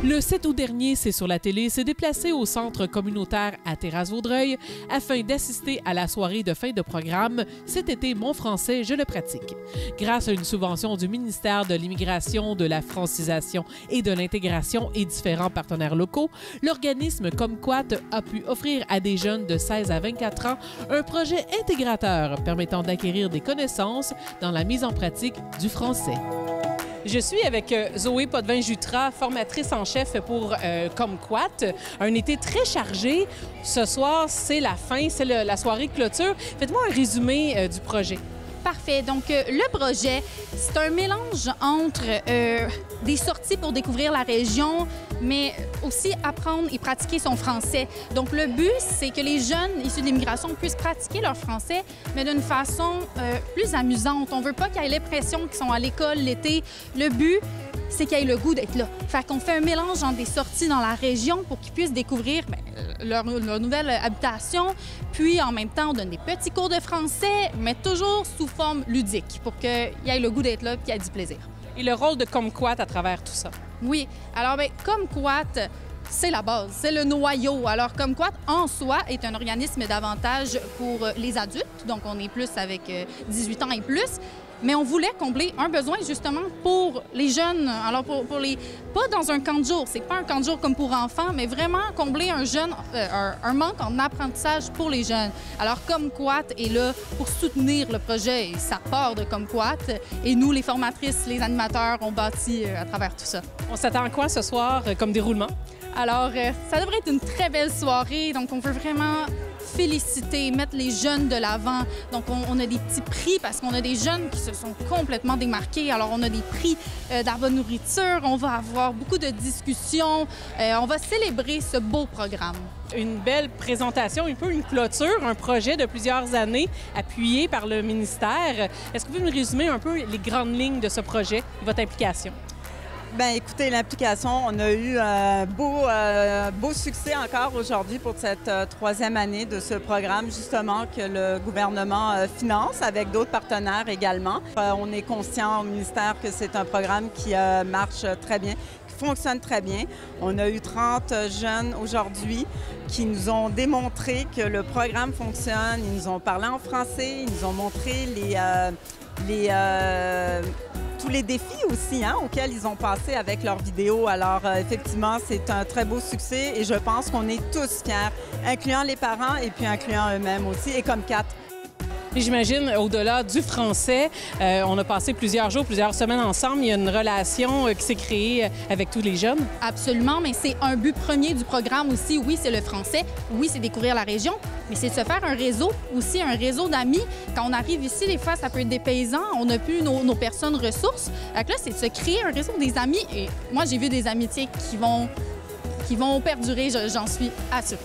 Le 7 août dernier, C'est sur la télé s'est déplacé au centre communautaire à Terrasse-Vaudreuil afin d'assister à la soirée de fin de programme Cet été, mon français, je le pratique. Grâce à une subvention du ministère de l'Immigration, de la francisation et de l'intégration et différents partenaires locaux, l'organisme Comquat a pu offrir à des jeunes de 16 à 24 ans un projet intégrateur permettant d'acquérir des connaissances dans la mise en pratique du français. Je suis avec Zoé Potvin-Jutras, formatrice en chef pour Comquat. Un été très chargé. Ce soir, c'est la fin, c'est la soirée clôture. Faites-moi un résumé du projet. Parfait. Donc, le projet, c'est un mélange entre des sorties pour découvrir la région, mais aussi apprendre et pratiquer son français. Donc, le but, c'est que les jeunes issus de l'immigration puissent pratiquer leur français, mais d'une façon plus amusante. On veut pas qu'ils aient l'impression qu'ils sont à l'école l'été. Le but, c'est qu'ils aient le goût d'être là. Fait qu'on fait un mélange entre des sorties dans la région pour qu'ils puissent découvrir leur nouvelle habitation. Puis, en même temps, on donne des petits cours de français, mais toujours sous forme ludique pour qu'ils aient le goût d'être là et qu'ils aient du plaisir. Et le rôle de Comquat à travers tout ça? Oui. Alors, bien, Comquat, c'est la base, c'est le noyau. Alors, Comquat, en soi, est un organisme davantage pour les adultes. Donc, on est plus avec 18 ans et plus. Mais on voulait combler un besoin justement pour les jeunes. Alors, pour les... pas dans un camp de jour, c'est pas un camp de jour comme pour enfants, mais vraiment combler un manque en apprentissage pour les jeunes. Alors, Comquat est là pour soutenir le projet et ça part de Comquat. Et nous, les formatrices, les animateurs, on bâtit à travers tout ça. On s'attend à quoi ce soir comme déroulement? Alors, ça devrait être une très belle soirée. Donc, on veut vraiment féliciter, mettre les jeunes de l'avant. Donc, on a des petits prix parce qu'on a des jeunes qui se sont complètement démarqués. Alors, on a des prix de la bonne nourriture. On va avoir beaucoup de discussions. On va célébrer ce beau programme. Une belle présentation, un peu une clôture, un projet de plusieurs années appuyé par le ministère. Est-ce que vous pouvez me résumer un peu les grandes lignes de ce projet et votre implication? Bien, écoutez, l'implication, on a eu un beau succès encore aujourd'hui pour cette troisième année de ce programme, justement, que le gouvernement finance avec d'autres partenaires également. On est conscient au ministère que c'est un programme qui marche très bien, qui fonctionne très bien. On a eu 30 jeunes aujourd'hui qui nous ont démontré que le programme fonctionne. Ils nous ont parlé en français, ils nous ont montré tous les défis aussi auxquels ils ont passé avec leurs vidéos. Alors, effectivement, c'est un très beau succès et je pense qu'on est tous fiers, incluant les parents et puis incluant eux-mêmes aussi, et Comquat. Et j'imagine, au-delà du français, on a passé plusieurs jours, plusieurs semaines ensemble. Il y a une relation qui s'est créée avec tous les jeunes. Absolument, mais c'est un but premier du programme aussi. Oui, c'est le français. Oui, c'est découvrir la région, mais c'est de se faire un réseau, aussi un réseau d'amis. Quand on arrive ici, des fois, ça peut être des paysans. On n'a plus nos personnes ressources. Donc là, c'est de se créer un réseau des amis. Et moi, j'ai vu des amitiés qui vont perdurer, j'en suis assurée.